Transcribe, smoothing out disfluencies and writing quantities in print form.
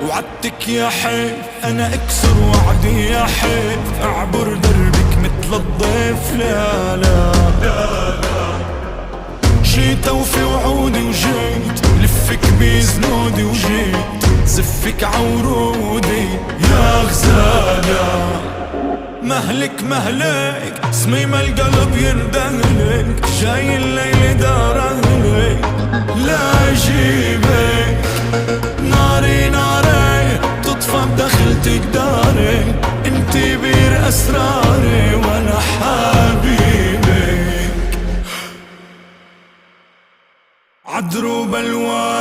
وعدتك يا حيف انا اكسر وعدي يا حيف، اعبر دربك مثل الضيف. لا لا جيت اوفي وعودي وجيت لفك بزنودي وجيت زفك عورودي يا غزالة. مهلك مهلك صميم القلب يندهلك، جاي الليل دار اهلك لا اجيبك. ناري ناري تطفى بدخلتك داري، انتي بير اسراري وانا حبيبك. عدروب الوان